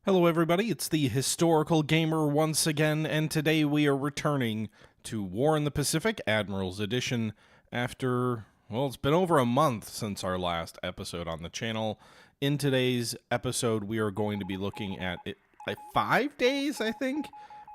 Hello everybody, it's the Historical Gamer once again, and today we are returning to War in the Pacific, Admirals Edition, after, well, it's been over a month since our last episode on the channel. In today's episode, we are going to be looking at, like 5 days, I think,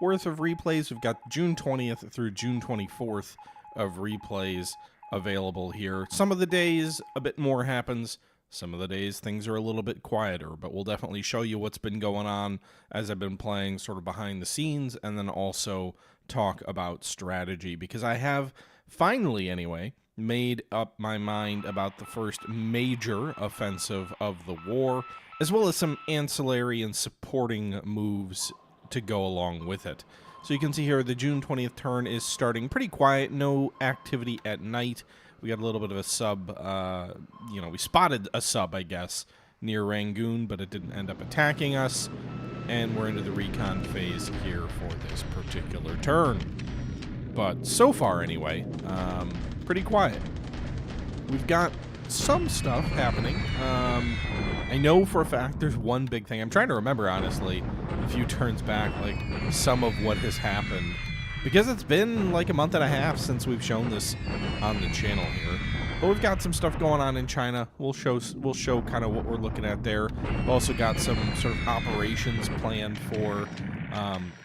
worth of replays. We've got June 20th through June 24th of replays available here. Some of the days, a bit more happens. Some of the days things are a little bit quieter, but we'll definitely show you what's been going on as I've been playing sort of behind the scenes, and then also talk about strategy, because I have finally, anyway, made up my mind about the first major offensive of the war, as well as some ancillary and supporting moves to go along with it. So you can see here the June 20th turn is starting pretty quiet, no activity at night. We got a little bit of a sub, we spotted a sub, I guess, near Rangoon, but it didn't end up attacking us. And we're into the recon phase here for this particular turn. But so far, anyway, pretty quiet. We've got some stuff happening. I know for a fact there's one big thing. I'm trying to remember, honestly, a few turns back, like, some of what has happened. Because it's been like a month and a half since we've shown this on the channel here. But we've got some stuff going on in China. We'll show kind of what we're looking at there. We've also got some sort of operations planned for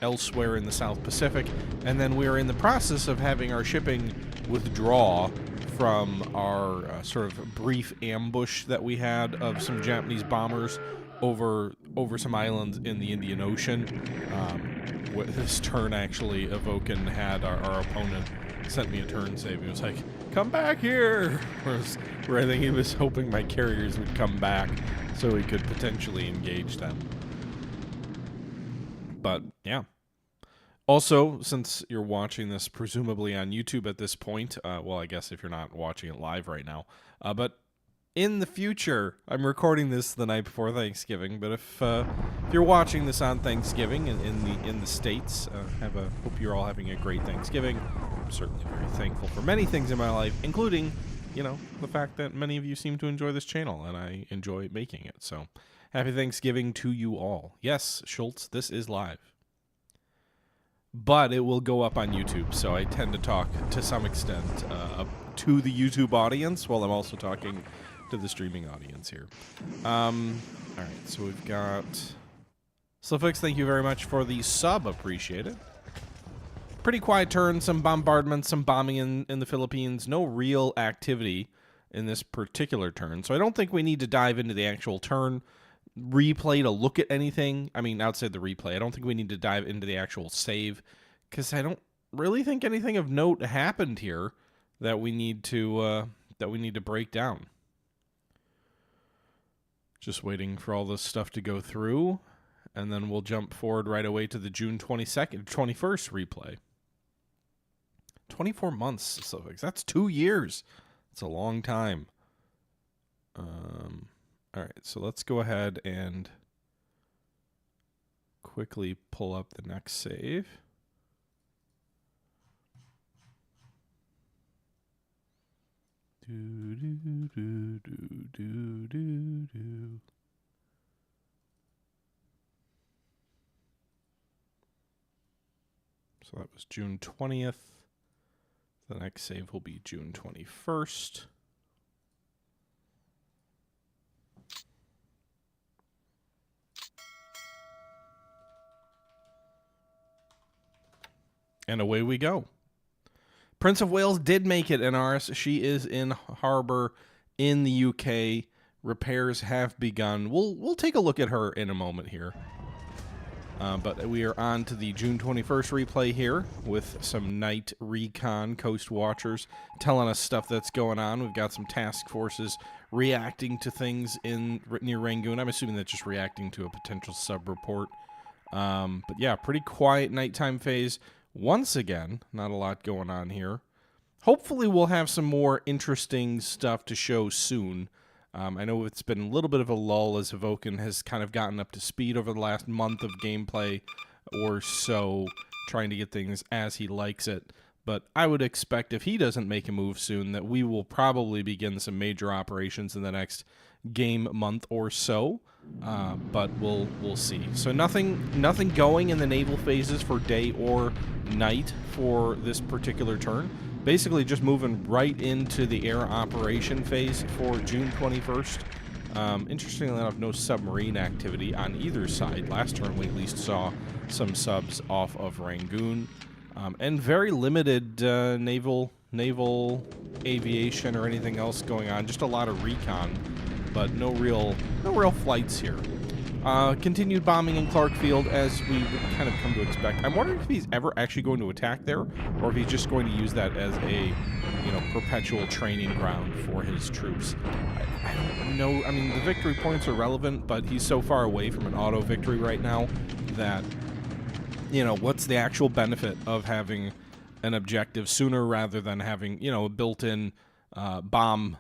elsewhere in the South Pacific. And then we're in the process of having our shipping withdraw from our sort of brief ambush that we had of some Japanese bombers over some islands in the Indian Ocean. This turn, actually, Evoken had our opponent sent me a turn save. He was like, come back here! Where I think he was hoping my carriers would come back so he could potentially engage them. But, yeah. Also, since you're watching this presumably on YouTube at this point, well, I guess if you're not watching it live right now, but in the future, I'm recording this the night before Thanksgiving, but if you're watching this on Thanksgiving in the States, hope you're all having a great Thanksgiving. I'm certainly very thankful for many things in my life, including, the fact that many of you seem to enjoy this channel, and I enjoy making it. So, happy Thanksgiving to you all. Yes, Schultz, this is live. But it will go up on YouTube, so I tend to talk, to some extent, to the YouTube audience, while I'm also talking to the streaming audience here. All right, so we've got Slifix, thank you very much for the sub, appreciate it. Pretty quiet turn, some bombardment, some bombing in the Philippines, no real activity in this particular turn, so I don't think we need to dive into the actual turn replay to look at anything. I mean, outside the replay, I don't think we need to dive into the actual save, because I don't really think anything of note happened here that we need to break down. Just waiting for all this stuff to go through, and then we'll jump forward right away to the June 21st replay. 24 months, so that's 2 years. That's a long time. All right, so let's go ahead and quickly pull up the next save. So that was June 20th. The next save will be June 21st. And away we go. Prince of Wales did make it, Inaris. She is in harbor in the UK. Repairs have begun. We'll take a look at her in a moment here. But we are on to the June 21st replay here with some night recon coast watchers telling us stuff that's going on. We've got some task forces reacting to things near Rangoon. I'm assuming that's just reacting to a potential sub report. But yeah, pretty quiet nighttime phase. Once again, not a lot going on here. Hopefully we'll have some more interesting stuff to show soon. I know it's been a little bit of a lull as Evoken has kind of gotten up to speed over the last month of gameplay or so, trying to get things as he likes it. But I would expect if he doesn't make a move soon that we will probably begin some major operations in the next game month or so. but we'll see. So nothing going in the naval phases for day or night for this particular turn. Basically just moving right into the air operation phase for June 21st. Interestingly enough, no submarine activity on either side. Last turn we at least saw some subs off of Rangoon, and very limited naval aviation or anything else going on. Just a lot of recon, but no real flights here. Continued bombing in Clark Field, as we would kind of come to expect. I'm wondering if he's ever actually going to attack there, or if he's just going to use that as a, perpetual training ground for his troops. I don't know. I mean, the victory points are relevant, but he's so far away from an auto victory right now that, what's the actual benefit of having an objective sooner rather than having, a built-in bomb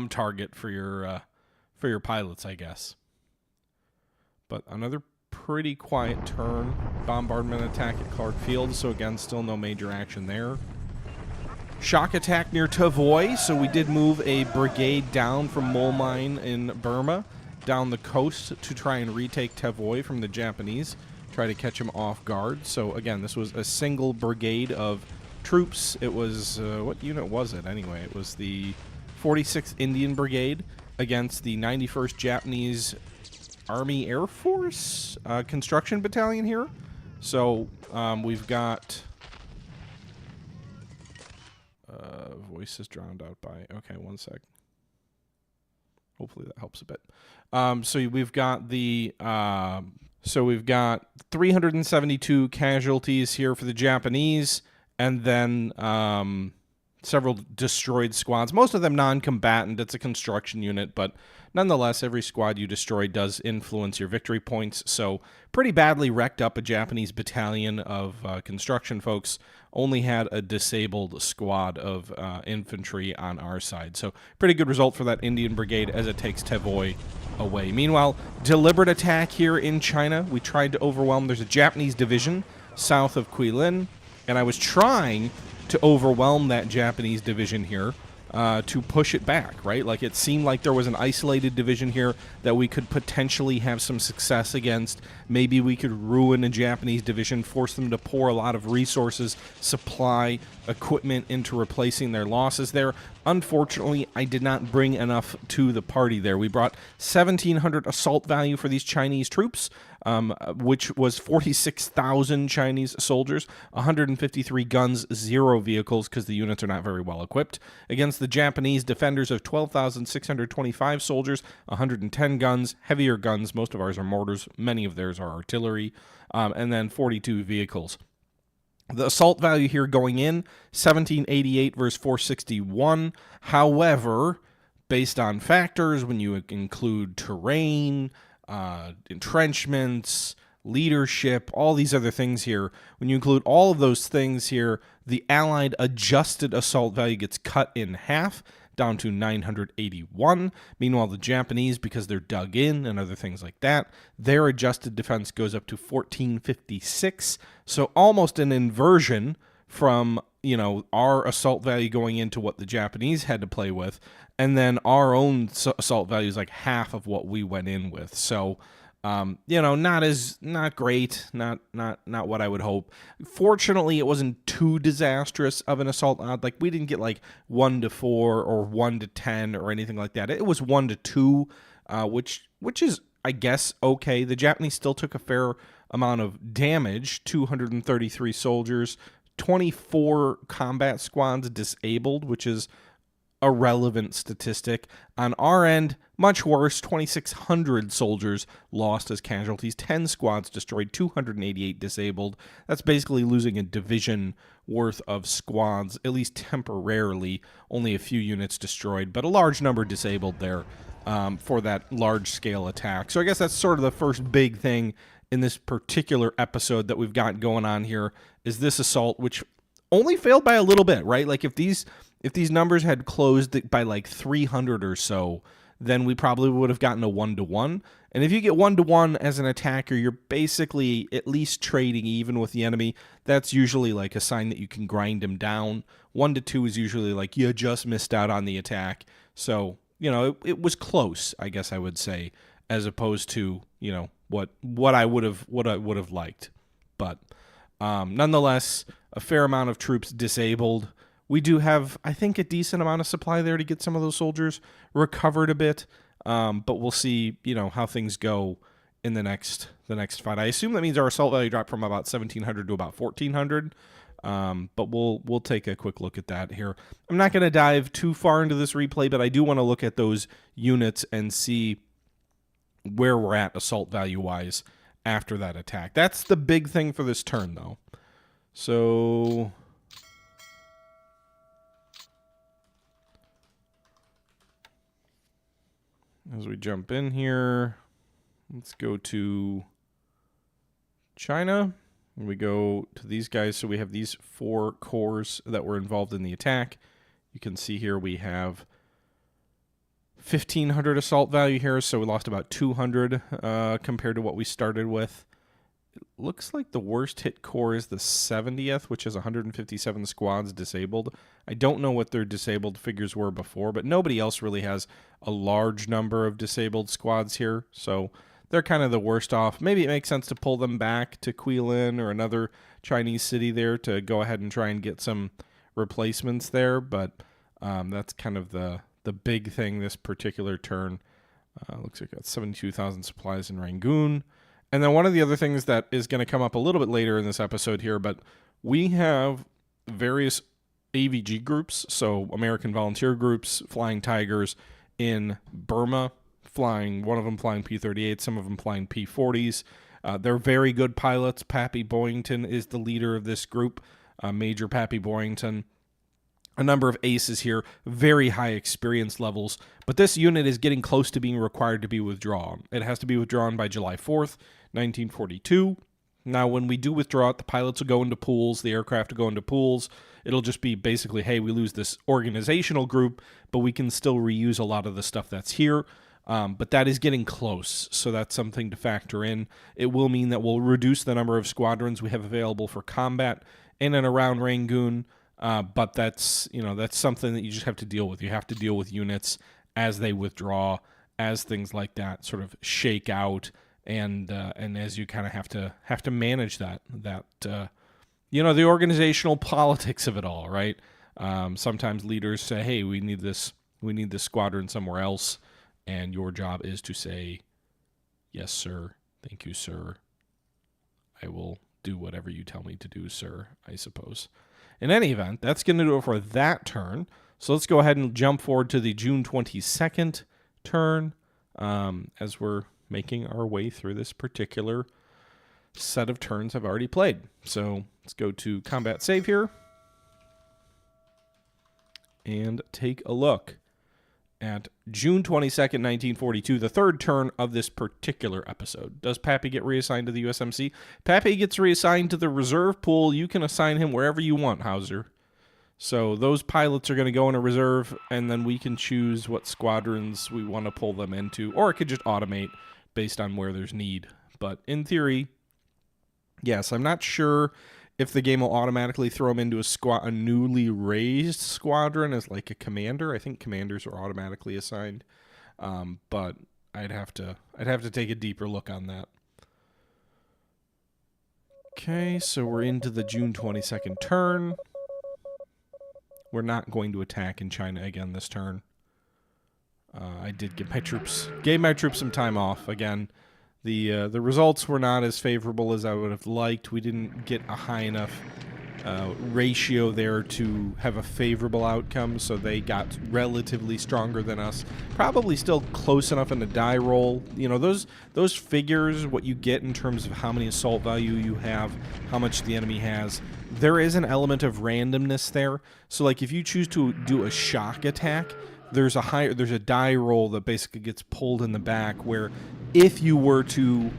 target for your pilots, I guess. But another pretty quiet turn. Bombardment attack at Clark Field, so again, still no major action there. Shock attack near Tavoy, so we did move a brigade down from Mole Mine in Burma down the coast to try and retake Tavoy from the Japanese, try to catch him off guard. So again, this was a single brigade of troops. It was, what unit was it anyway? It was the 46th Indian Brigade against the 91st Japanese Army Air Force construction battalion here. So we've got voice is drowned out by, okay, one sec. Hopefully that helps a bit. So we've got the 372 casualties here for the Japanese, and then several destroyed squads, most of them non-combatant. It's a construction unit, but nonetheless, every squad you destroy does influence your victory points. So pretty badly wrecked up a Japanese battalion of construction folks. Only had a disabled squad of infantry on our side. So pretty good result for that Indian Brigade as it takes Tavoy away. Meanwhile, deliberate attack here in China. We tried to overwhelm. There's a Japanese division south of Guilin, and I was trying to overwhelm that Japanese division here to push it back, right? Like, it seemed like there was an isolated division here that we could potentially have some success against. Maybe we could ruin a Japanese division, force them to pour a lot of resources, supply, equipment into replacing their losses there. Unfortunately, I did not bring enough to the party there. We brought 1,700 assault value for these Chinese troops, which was 46,000 Chinese soldiers, 153 guns, 0 vehicles, because the units are not very well equipped, against the Japanese defenders of 12,625 soldiers, 110 guns, heavier guns. Most of ours are mortars, many of theirs are artillery, and then 42 vehicles. The assault value here going in, 1788 versus 461. However, based on factors, when you include terrain, entrenchments, leadership, all these other things here, when you include all of those things here, the Allied adjusted assault value gets cut in half, down to 981. Meanwhile, the Japanese, because they're dug in and other things like that, their adjusted defense goes up to 1456. So almost an inversion from, our assault value going into what the Japanese had to play with, and then our own assault value is like half of what we went in with. So not great, not what I would hope. Fortunately, it wasn't too disastrous of an assault odd. Like, we didn't get like 1 to 4 or 1 to 10 or anything like that. It was 1 to 2, which is, I guess, okay. The Japanese still took a fair amount of damage, 233 soldiers, 24 combat squads disabled, which is a relevant statistic. On our end, much worse, 2,600 soldiers lost as casualties, 10 squads destroyed, 288 disabled. That's basically losing a division worth of squads, at least temporarily. Only a few units destroyed, but a large number disabled there for that large-scale attack. So I guess that's sort of the first big thing in this particular episode that we've got going on here, is this assault, which only failed by a little bit, right? Like, if these numbers had closed by like 300 or so, then we probably would have gotten a 1-to-1. And if you get 1-to-1 as an attacker, you're basically at least trading even with the enemy. That's usually like a sign that you can grind him down. 1-to-2 is usually like you just missed out on the attack. So, it was close, I guess I would say, as opposed to, you know, what I would have liked. But nonetheless, a fair amount of troops disabled. We do have, I think, a decent amount of supply there to get some of those soldiers recovered a bit. But we'll see, you know, how things go in the next fight. I assume that means our assault value dropped from about 1,700 to about 1,400. But we'll take a quick look at that here. I'm not going to dive too far into this replay, but I do want to look at those units and see where we're at assault value-wise after that attack. That's the big thing for this turn, though. So as we jump in here, let's go to China. We go to these guys. So we have these 4 corps that were involved in the attack. You can see here we have 1,500 assault value here, so we lost about 200 compared to what we started with. It looks like the worst hit corps is the 70th, which has 157 squads disabled. I don't know what their disabled figures were before, but nobody else really has a large number of disabled squads here, so they're kind of the worst off. Maybe it makes sense to pull them back to Guilin or another Chinese city there to go ahead and try and get some replacements there, but that's kind of the big thing this particular turn. Looks like got 72,000 supplies in Rangoon. And then one of the other things that is going to come up a little bit later in this episode here, but we have various AVG groups, so American volunteer groups, Flying Tigers in Burma, one of them flying P-38, some of them flying P-40s. They're very good pilots. Pappy Boyington is the leader of this group, Major Pappy Boyington. A number of aces here, very high experience levels, but this unit is getting close to being required to be withdrawn. It has to be withdrawn by July 4th, 1942. Now, when we do withdraw it, the pilots will go into pools, the aircraft will go into pools. It'll just be basically, hey, we lose this organizational group, but we can still reuse a lot of the stuff that's here. But that is getting close, so that's something to factor in. It will mean that we'll reduce the number of squadrons we have available for combat in and around Rangoon. But that's something that you just have to deal with. You have to deal with units as they withdraw, as things like that sort of shake out, and as you kind of have to manage that the organizational politics of it all, right? Sometimes leaders say, "Hey, we need this squadron somewhere else," and your job is to say, "Yes, sir. Thank you, sir. I will do whatever you tell me to do, sir," I suppose. In any event, that's going to do it for that turn. So let's go ahead and jump forward to the June 22nd turn as we're making our way through this particular set of turns I've already played. So let's go to combat save here and take a look at June 22nd, 1942, the third turn of this particular episode. Does Pappy get reassigned to the USMC? Pappy gets reassigned to the reserve pool. You can assign him wherever you want, Hauser. So those pilots are going to go in a reserve, and then we can choose what squadrons we want to pull them into, or it could just automate based on where there's need. But in theory, yes, I'm not sure if the game will automatically throw him into a newly raised squadron as like a commander. I think commanders are automatically assigned, but I'd have to take a deeper look on that. Okay, so we're into the June 22nd turn. We're not going to attack in China again this turn. I did gave my troops some time off again. The results were not as favorable as I would have liked. We didn't get a high enough ratio there to have a favorable outcome, so they got relatively stronger than us. Probably still close enough in the die roll. You know, those figures, what you get in terms of how many assault value you have, how much the enemy has, there is an element of randomness there. So like if you choose to do a shock attack, there's a die roll that basically gets pulled in the back where if you were to,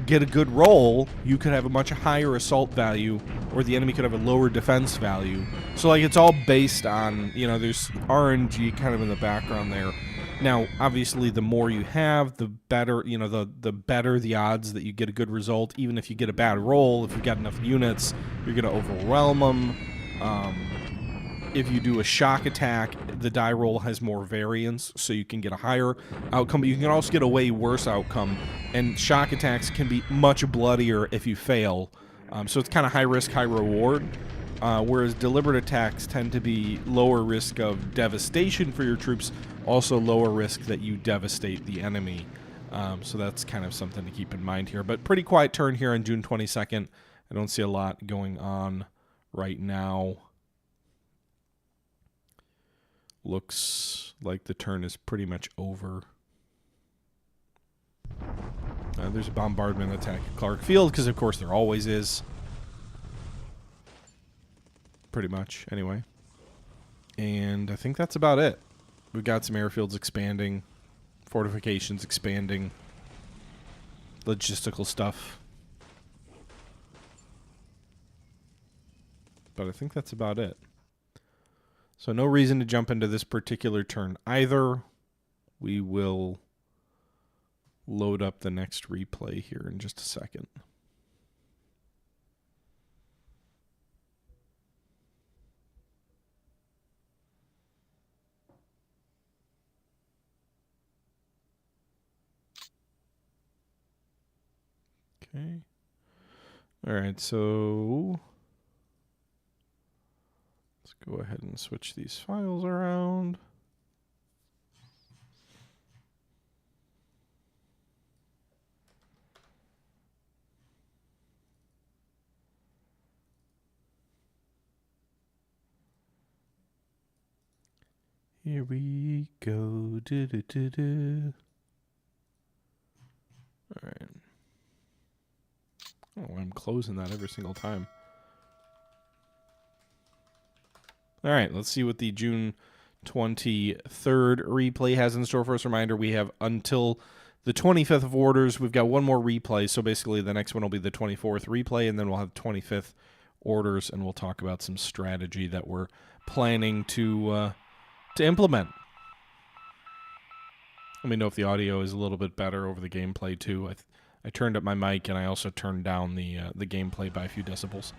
get a good roll, you could have a much higher assault value, or the enemy could have a lower defense value. So like it's all based on, there's RNG kind of in the background there. Now, obviously, the more you have, the better, the better the odds that you get a good result. Even if you get a bad roll, if you've got enough units, you're going to overwhelm them. if you do a shock attack, the die roll has more variance, so you can get a higher outcome, but you can also get a way worse outcome. And shock attacks can be much bloodier if you fail. So it's kind of high risk, high reward. Whereas deliberate attacks tend to be lower risk of devastation for your troops, also lower risk that you devastate the enemy. So that's kind of something to keep in mind here. But pretty quiet turn here on June 22nd. I don't see a lot going on right now. Looks like the turn is pretty much over. There's a bombardment attack at Clark Field, because of course there always is. Pretty much, anyway. And I think that's about it. We've got some airfields expanding, fortifications expanding, logistical stuff. But I think that's about it. So no reason to jump into this particular turn either. We will load up the next replay here in just a second. Okay. All right, so let's go ahead and switch these files around. Here we go. All right. Oh, I'm closing that every single time. All right, let's see what the June 23rd replay has in store for us. Reminder, we have until the 25th of orders. We've got one more replay, so basically the next one will be the 24th replay, and then we'll have 25th orders, and we'll talk about some strategy that we're planning to implement. Let me know if the audio is a little bit better over the gameplay, too. I turned up my mic, and I also turned down the gameplay by a few decibels.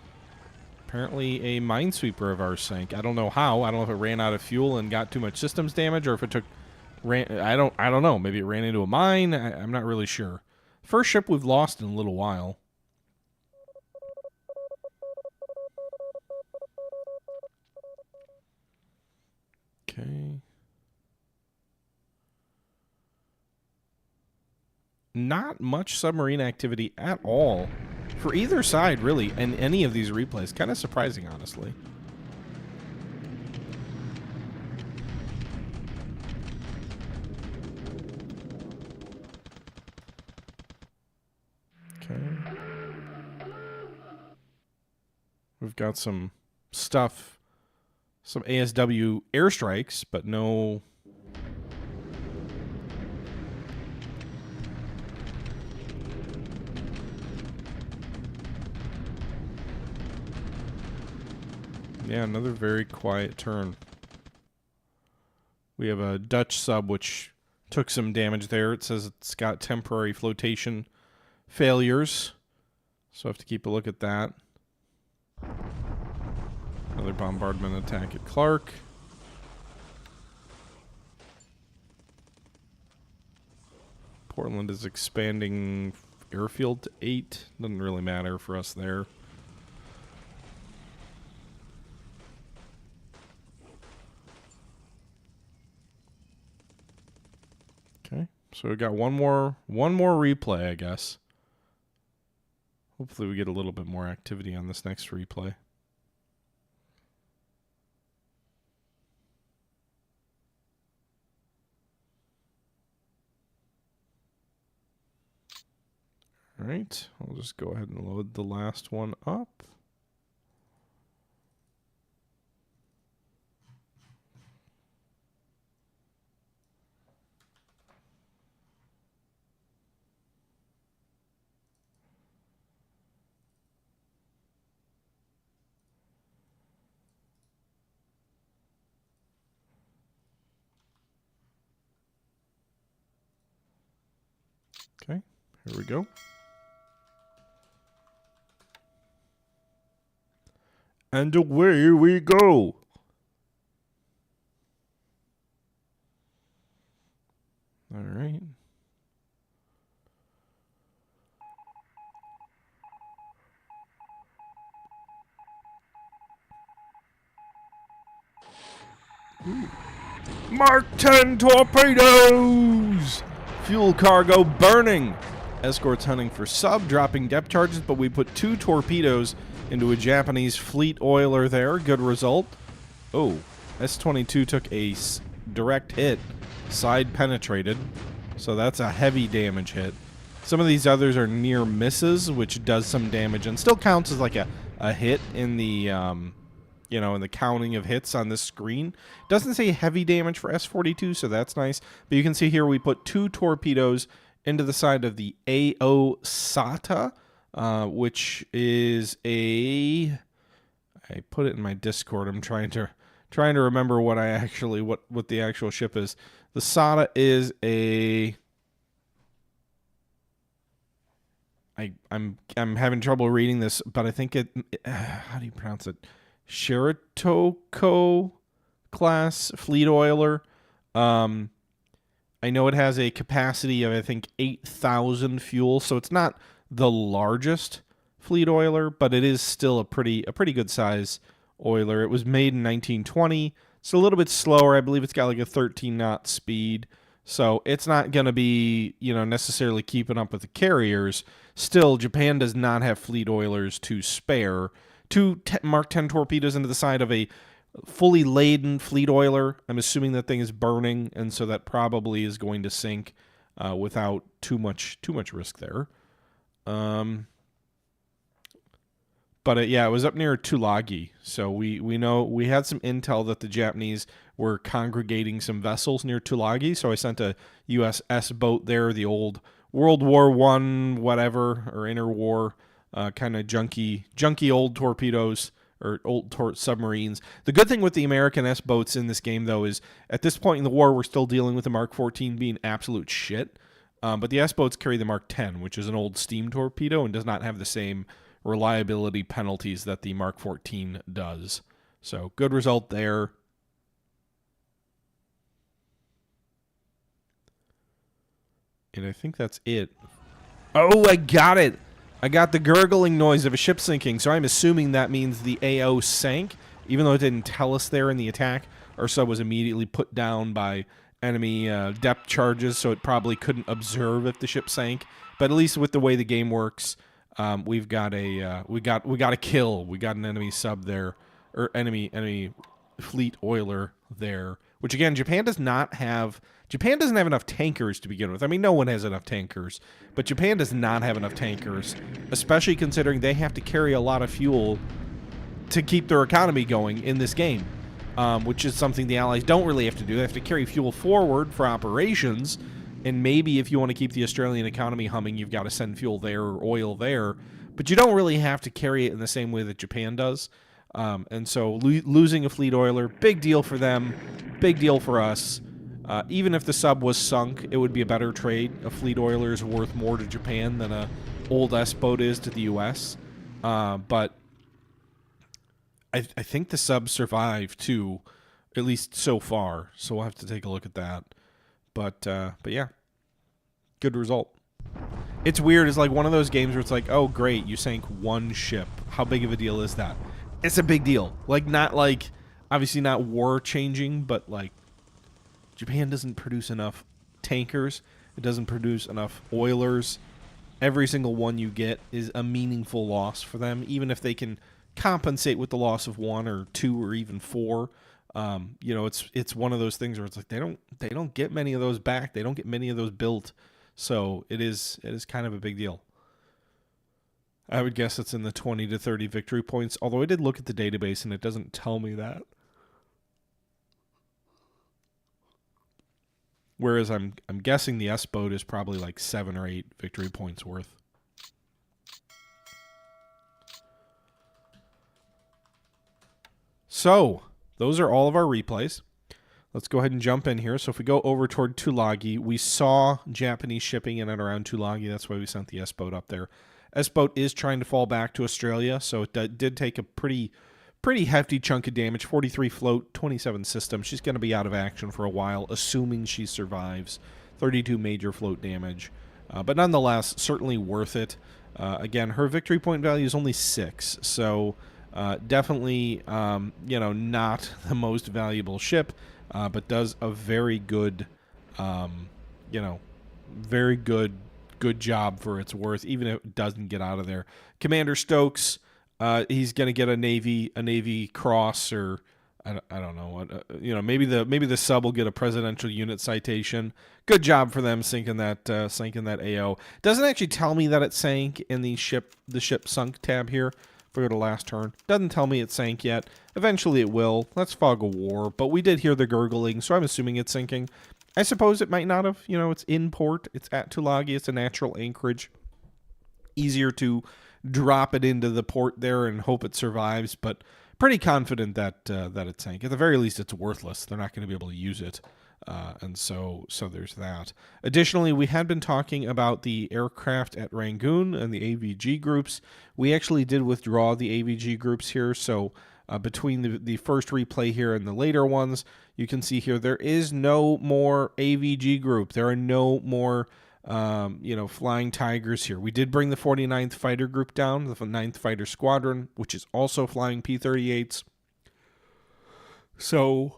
Apparently, a minesweeper of ours sank. I don't know how. I don't know if it ran out of fuel and got too much systems damage, or if it I don't know. Maybe it ran into a mine. I'm not really sure. First ship we've lost in a little while. Okay. Not much submarine activity at all for either side, really, in any of these replays. Kind of surprising, honestly. Okay. We've got some stuff, some ASW airstrikes, but no... Yeah, another very quiet turn. We have a Dutch sub which took some damage there. It says it's got temporary flotation failures, so I have to keep a look at that. Another bombardment attack at Clark. Portland is expanding airfield to 8. Doesn't really matter for us there. Okay, so we got one more replay, I guess. Hopefully we get a little bit more activity on this next replay. All right, I'll just go ahead and load the last one up. Okay, here we go. And away we go. Mark 10 torpedoes! Fuel cargo burning. Escorts hunting for sub, dropping depth charges, but we put 2 torpedoes into a Japanese fleet oiler there. Good result. Oh, S-22 took a direct hit. Side penetrated. So that's a heavy damage hit. Some of these others are near misses, which does some damage and still counts as like a hit in the, you know, in the counting of hits on this screen. Doesn't say heavy damage for S-42, so that's nice. But you can see here we put 2 torpedoes into the side of the AO SATA, which is a... I put it in my Discord. I'm trying to remember what what the actual ship is. The SATA is a... I'm having trouble reading this, but I think it how do you pronounce it? Shiratoko class fleet oiler. I know it has a capacity of I think 8,000 fuel, so it's not the largest fleet oiler, but it is still a pretty good size oiler. It was made in 1920. It's a little bit slower. I believe it's got like a 13 knot speed. So it's not going to be, you know, necessarily keeping up with the carriers. Still, Japan does not have fleet oilers to spare. 2 Mark 10 torpedoes into the side of a fully laden fleet oiler. I'm assuming that thing is burning, and so that probably is going to sink without too much risk there. But yeah, it was up near Tulagi, so we know we had some intel that the Japanese were congregating some vessels near Tulagi. So I sent a USS boat there, the old World War I, whatever, or interwar kind of junky old torpedoes or old submarines. The good thing with the American S-boats in this game, though, is at this point in the war, we're still dealing with the Mark 14 being absolute shit. But the S-boats carry the Mark 10, which is an old steam torpedo and does not have the same reliability penalties that the Mark 14 does. So good result there. And I think that's it. Oh, I got it. I got the gurgling noise of a ship sinking, so I'm assuming that means the AO sank, even though it didn't tell us there in the attack. Our sub was immediately put down by enemy depth charges, so it probably couldn't observe if the ship sank. But at least with the way the game works, we've got a we got a kill. We got an enemy sub there, or enemy fleet oiler there. Which again, Japan doesn't have enough tankers to begin with. I mean, no one has enough tankers, but Japan does not have enough tankers, especially considering they have to carry a lot of fuel to keep their economy going in this game, which is something the Allies don't really have to do. They have to carry fuel forward for operations, and maybe if you want to keep the Australian economy humming, you've got to send fuel there or oil there, but you don't really have to carry it in the same way that Japan does. And so losing a fleet oiler, big deal for them, big deal for us. Even if the sub was sunk, it would be a better trade. A fleet oiler is worth more to Japan than a old S-boat is to the U.S. But I think the sub survived too, at least so far. So we'll have to take a look at that. But yeah, good result. It's weird. It's like one of those games where it's like, oh great, you sank one ship. How big of a deal is that? It's a big deal. Like, not like, obviously not war changing, but like, Japan doesn't produce enough tankers. It doesn't produce enough oilers. Every single one you get is a meaningful loss for them, even if they can compensate with the loss of 1 or 2 or even 4. You know, it's one of those things where it's like they don't get many of those back. They don't get many of those built. So it is kind of a big deal. I would guess it's in the 20 to 30 victory points, although I did look at the database and it doesn't tell me that. Whereas I'm guessing the S-boat is probably like 7 or 8 victory points worth. So, those are all of our replays. Let's go ahead and jump in here. So if we go over toward Tulagi, we saw Japanese shipping in and around Tulagi. That's why we sent the S-boat up there. S-boat is trying to fall back to Australia, so it did take a pretty hefty chunk of damage. 43 float, 27 system. She's going to be out of action for a while, assuming she survives. 32 major float damage. But nonetheless, certainly worth it. Again, her victory point value is only 6, so Definitely, not the most valuable ship, but does a very good, you know, very good job for its worth, even if it doesn't get out of there. Commander Stokes, he's going to get a Navy Cross, or I don't know what, maybe the sub will get a presidential unit citation. Good job for them sinking that AO. Doesn't actually tell me that it sank in the ship sunk tab here. If we go to last turn, doesn't tell me it sank yet. Eventually it will. That's fog of war, but we did hear the gurgling, so I'm assuming it's sinking. I suppose it might not have. It's in port. It's at Tulagi. It's a natural anchorage. Easier to drop it into the port there and hope it survives, but pretty confident that it sank. At the very least, it's worthless. They're not going to be able to use it. And so there's that. Additionally, we had been talking about the aircraft at Rangoon and the AVG groups. We actually did withdraw the AVG groups here, so between the first replay here and the later ones, you can see here there is no more AVG group. There are no more Flying Tigers here. We did bring the 49th Fighter Group down, the 9th Fighter Squadron, which is also flying P-38s. So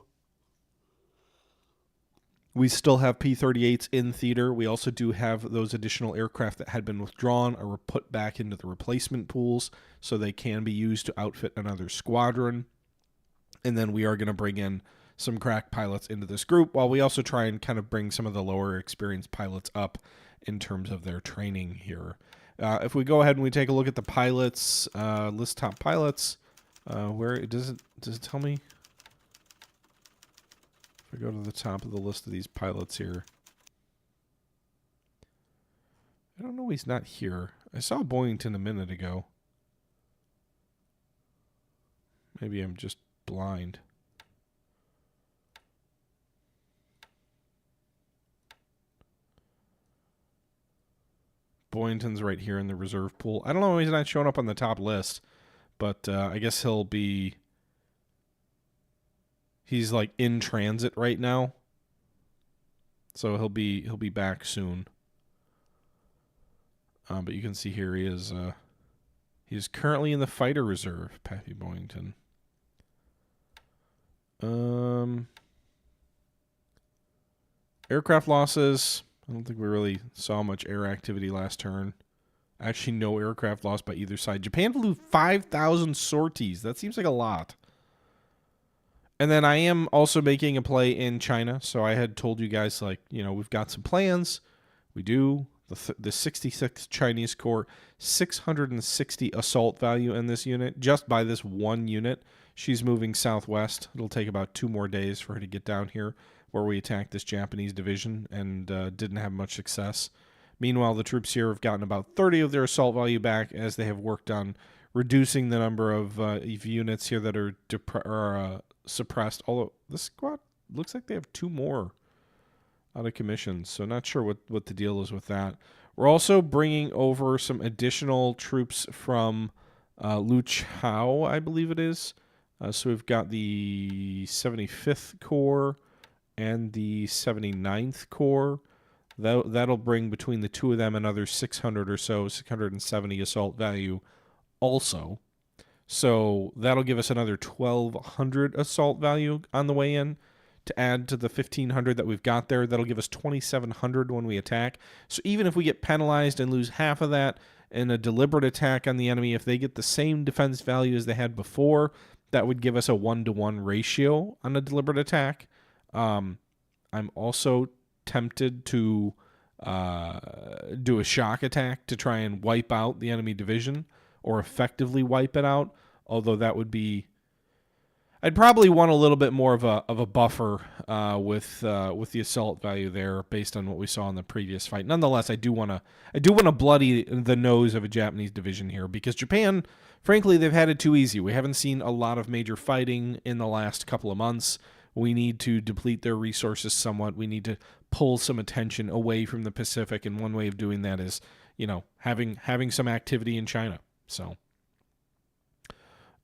we still have P-38s in theater. We also do have those additional aircraft that had been withdrawn or were put back into the replacement pools so they can be used to outfit another squadron. And then we are going to bring in some crack pilots into this group while we also try and kind of bring some of the lower experienced pilots up in terms of their training here. If we go ahead and we take a look at the pilots, list top pilots, where does it tell me? If we go to the top of the list of these pilots here, I don't know, he's not here. I saw Boyington a minute ago. Maybe I'm just blind. Boyington's right here in the reserve pool. I don't know why he's not showing up on the top list, but I guess he's like in transit right now, so he'll be back soon. But you can see here he is. He's currently in the fighter reserve, Pappy Boyington. Aircraft losses. I don't think we really saw much air activity last turn. Actually, no aircraft lost by either side. Japan flew 5,000 sorties. That seems like a lot. And then I am also making a play in China. So I had told you guys, we've got some plans. We do. The 66 Chinese Corps, 660 assault value in this unit. Just by this one unit. She's moving southwest. It'll take about 2 more days for her to get down here, where we attacked this Japanese division and didn't have much success. Meanwhile, the troops here have gotten about 30 of their assault value back as they have worked on reducing the number of units here that are suppressed. Although this squad looks like they have 2 more out of commission, so not sure what the deal is with that. We're also bringing over some additional troops from Luchao, I believe it is. So we've got the 75th Corps and the 79th Corps. That'll bring between the two of them another 600 or so, 670 assault value also. So that'll give us another 1,200 assault value on the way in to add to the 1,500 that we've got there. That'll give us 2,700 when we attack. So even if we get penalized and lose half of that in a deliberate attack on the enemy, if they get the same defense value as they had before, that would give us a 1-to-1 ratio on a deliberate attack. I'm also tempted to do a shock attack to try and wipe out the enemy division or effectively wipe it out, although that would be... I'd probably want a little bit more of a buffer with the assault value there based on what we saw in the previous fight. Nonetheless, I do want to bloody the nose of a Japanese division here because Japan, frankly, they've had it too easy. We haven't seen a lot of major fighting in the last couple of months. We need to deplete their resources somewhat. We need to pull some attention away from the Pacific, and one way of doing that is, having some activity in China. So,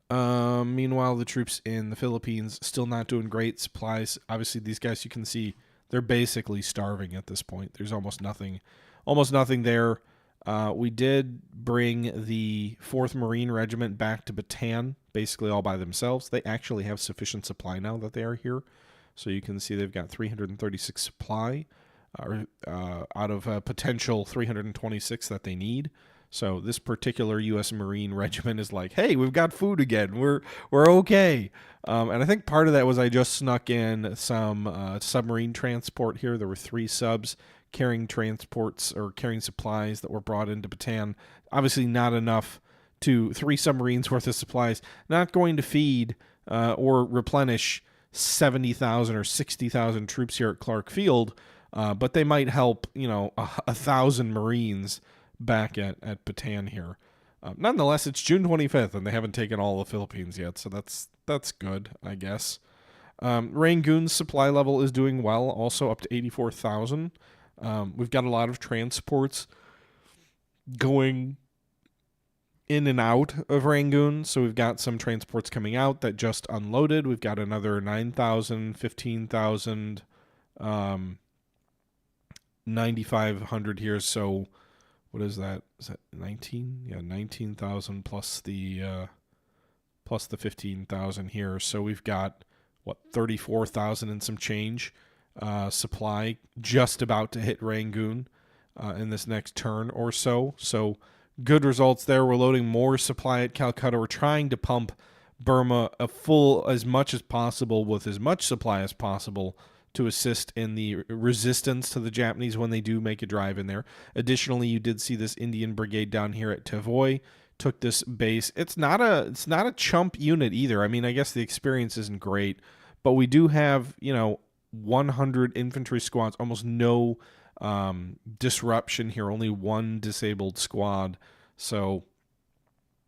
meanwhile, the troops in the Philippines still not doing great. Supplies, obviously, these guys, you can see they're basically starving at this point. There's almost nothing there. We did bring the 4th Marine Regiment back to Bataan basically all by themselves. They actually have sufficient supply now that they are here. So you can see they've got 336 supply out of a potential 326 that they need. So this particular U.S. Marine regiment is like, hey, we've got food again. We're okay. And I think part of that was I just snuck in some submarine transport here. There were 3 subs carrying transports or carrying supplies that were brought into Bataan. Obviously not enough to 3 submarines worth of supplies. Not going to feed or replenish 70,000 or 60,000 troops here at Clark Field, but they might help, 1,000 Marines back at Bataan here. Nonetheless, it's June 25th, and they haven't taken all the Philippines yet, so that's good, I guess. Rangoon's supply level is doing well, also up to 84,000. We've got a lot of transports going in and out of Rangoon, so we've got some transports coming out that just unloaded. We've got another 9,000, 15,000, 9,500 here, so what is that? Is that 19? Yeah, 19,000 plus the 15,000 here. So we've got 34,000 and some change supply just about to hit Rangoon in this next turn or so. So good results there. We're loading more supply at Calcutta. We're trying to pump Burma as much as possible with as much supply as possible to assist in the resistance to the Japanese when they do make a drive in there. Additionally, you did see this Indian brigade down here at Tavoy took this base. It's not a chump unit either. I mean, I guess the experience isn't great, but we do have 100 infantry squads, almost no disruption here, only 1 disabled squad. So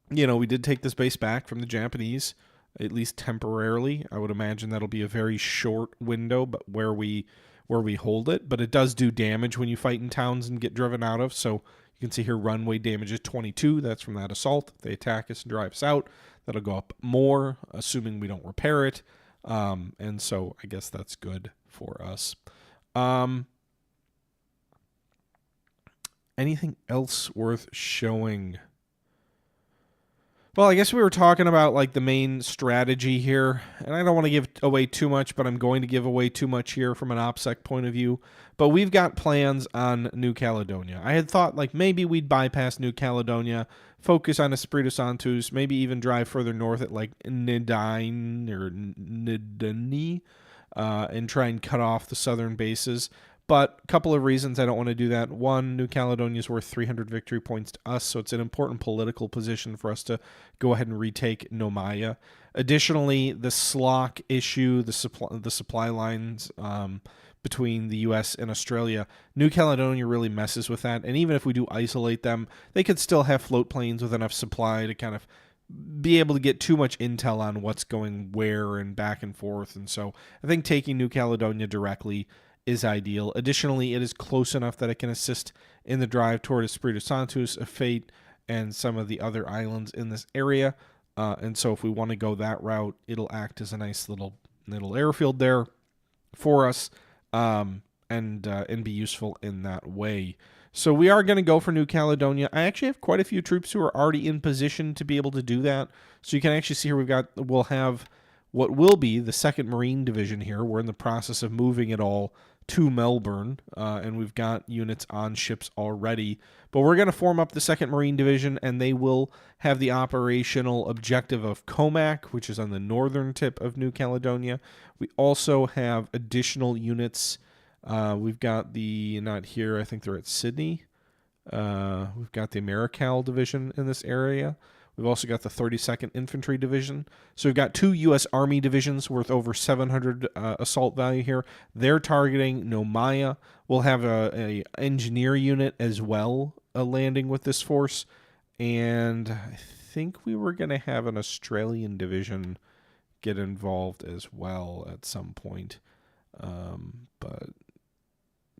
we did take this base back from the Japanese, at least temporarily. I would imagine that'll be a very short window, but where we hold it. But it does do damage when you fight in towns and get driven out of. So you can see here runway damage is 22. That's from that assault. If they attack us and drive us out, that'll go up more, assuming we don't repair it. And so I guess that's good for us. Anything else worth showing? Well, I guess we were talking about like the main strategy here, and I don't want to give away too much, but I'm going to give away too much here from an OPSEC point of view. But we've got plans on New Caledonia. I had thought like maybe we'd bypass New Caledonia, focus on Espiritu Santos, maybe even drive further north at like Nidine or Nidani, and try and cut off the southern bases. But a couple of reasons I don't want to do that. One, New Caledonia is worth 300 victory points to us, so it's an important political position for us to go ahead and retake Nomaya. Additionally, the SLOC issue, the supply lines between the U.S. and Australia, New Caledonia really messes with that. And even if we do isolate them, they could still have float planes with enough supply to kind of be able to get too much intel on what's going where and back and forth. And so I think taking New Caledonia directly is ideal. Additionally, it is close enough that it can assist in the drive toward Espiritu Santos, Fate, and some of the other islands in this area. And so if we want to go that route, it'll act as a nice little airfield there for us, and be useful in that way. So we are going to go for New Caledonia. I actually have quite a few troops who are already in position to be able to do that. So you can actually see here we'll have what will be the 2nd Marine Division here. We're in the process of moving it all to Melbourne, and we've got units on ships already. But we're going to form up the 2nd Marine Division, and they will have the operational objective of Comac, which is on the northern tip of New Caledonia. We also have additional units. We've got not here, I think they're at Sydney. We've got the Americal Division in this area. We've also got the 32nd Infantry Division. So we've got 2 U.S. Army divisions worth over 700 assault value here. They're targeting Nomaya. We'll have a engineer unit as well landing with this force. And I think we were going to have an Australian division get involved as well at some point. But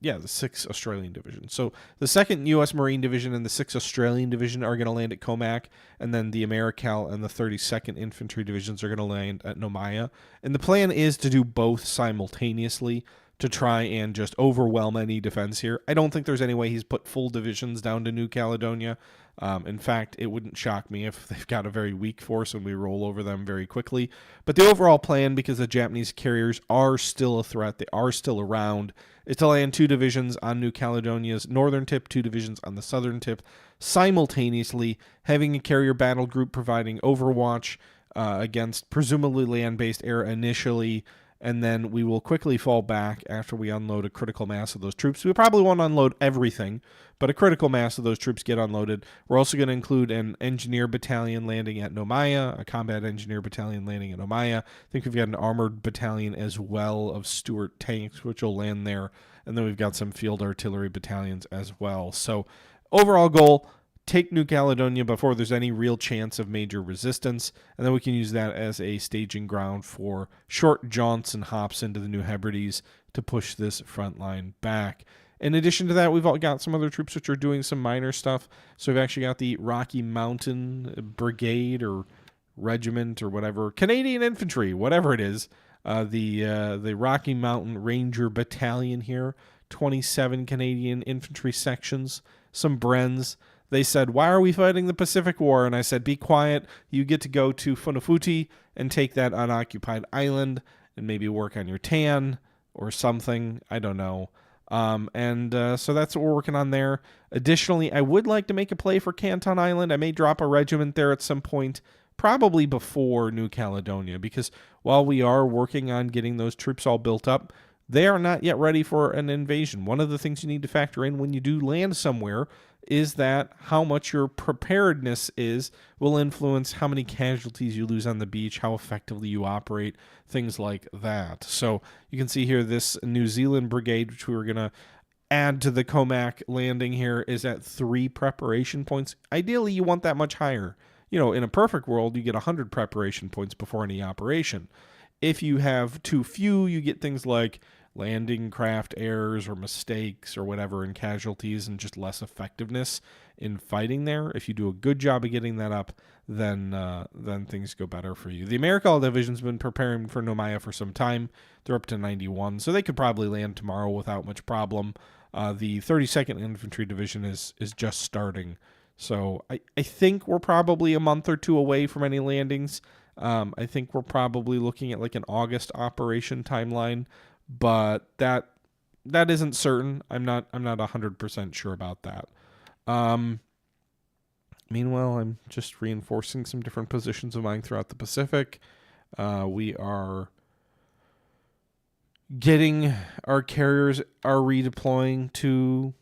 yeah, the 6th Australian Division. So the 2nd U.S. Marine Division and the 6th Australian Division are going to land at Comac, and then the Americal and the 32nd Infantry Divisions are going to land at Nomaya. And the plan is to do both simultaneously to try and just overwhelm any defense here. I don't think there's any way he's put full divisions down to New Caledonia. In fact, it wouldn't shock me if they've got a very weak force and we roll over them very quickly. But the overall plan, because the Japanese carriers are still a threat, they are still around, is to land 2 divisions on New Caledonia's northern tip, 2 divisions on the southern tip, simultaneously having a carrier battle group providing overwatch against presumably land-based air initially, and then we will quickly fall back after we unload a critical mass of those troops. We probably won't unload everything, but a critical mass of those troops get unloaded. We're also going to include an engineer battalion landing at Nomaya, a combat engineer battalion landing at Nomaya. I think we've got an armored battalion as well of Stuart tanks, which will land there, and then we've got some field artillery battalions as well. So overall goal, take New Caledonia before there's any real chance of major resistance, and then we can use that as a staging ground for short jaunts and hops into the New Hebrides to push this front line back. In addition to that, we've all got some other troops which are doing some minor stuff. So we've actually got the Rocky Mountain Brigade or Regiment or whatever, Canadian Infantry, whatever it is, the Rocky Mountain Ranger Battalion here, 27 Canadian infantry sections, some Brens. They said, why are we fighting the Pacific War? And I said, be quiet. You get to go to Funafuti and take that unoccupied island and maybe work on your tan or something. I don't know. So that's what we're working on there. Additionally, I would like to make a play for Canton Island. I may drop a regiment there at some point, probably before New Caledonia, because while we are working on getting those troops all built up, they are not yet ready for an invasion. One of the things you need to factor in when you do land somewhere is that how much your preparedness will influence how many casualties you lose on the beach, how effectively you operate, things like that. So you can see here this New Zealand brigade, which we were going to add to the Comac landing here, is at 3 preparation points. Ideally, you want that much higher. You know, in a perfect world, you get 100 preparation points before any operation. If you have too few, you get things like landing craft errors or mistakes or whatever, and casualties and just less effectiveness in fighting there. If you do a good job of getting that up, then things go better for you. The Americal Division's been preparing for Nomaya for some time. They're up to 91, so they could probably land tomorrow without much problem. The 32nd Infantry Division is just starting, so I think we're probably a month or 2 away from any landings. I think we're probably looking at like an August operation timeline, but that isn't certain. I'm not 100% sure about that. Meanwhile, I'm just reinforcing some different positions of mine throughout the Pacific. We are getting our carriers are redeploying to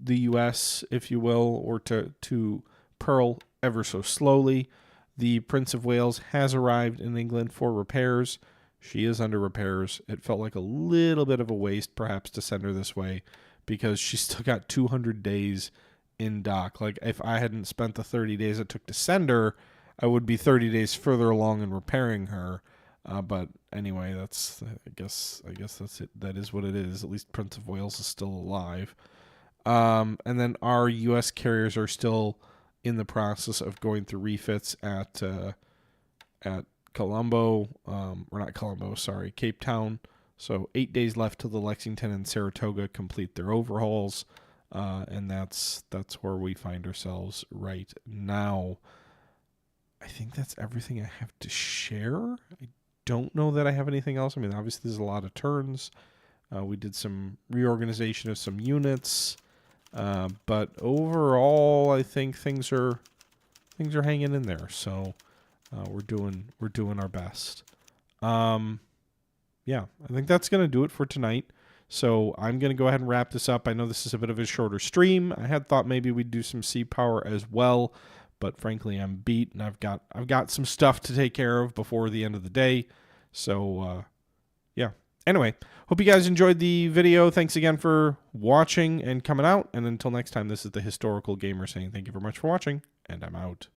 the U.S., if you will, or to Pearl ever so slowly. The Prince of Wales has arrived in England for repairs. She is under repairs. It felt like a little bit of a waste, perhaps, to send her this way, because she's still got 200 days in dock. Like, if I hadn't spent the 30 days it took to send her, I would be 30 days further along in repairing her. But anyway, I guess that's it. That is what it is. At least Prince of Wales is still alive. And then our U.S. carriers are still in the process of going through refits at Colombo, or not Colombo, sorry, Cape Town. So 8 days left till the Lexington and Saratoga complete their overhauls, and that's where we find ourselves right now. I think that's everything I have to share. I don't know that I have anything else. I mean, obviously there's a lot of turns. We did some reorganization of some units, but overall, I think things are hanging in there. So. We're doing our best. Yeah, I think that's going to do it for tonight. So I'm going to go ahead and wrap this up. I know this is a bit of a shorter stream. I had thought maybe we'd do some sea power as well, but frankly, I'm beat and I've got some stuff to take care of before the end of the day. So yeah. Anyway, hope you guys enjoyed the video. Thanks again for watching and coming out. And until next time, this is the Historical Gamer saying thank you very much for watching, and I'm out.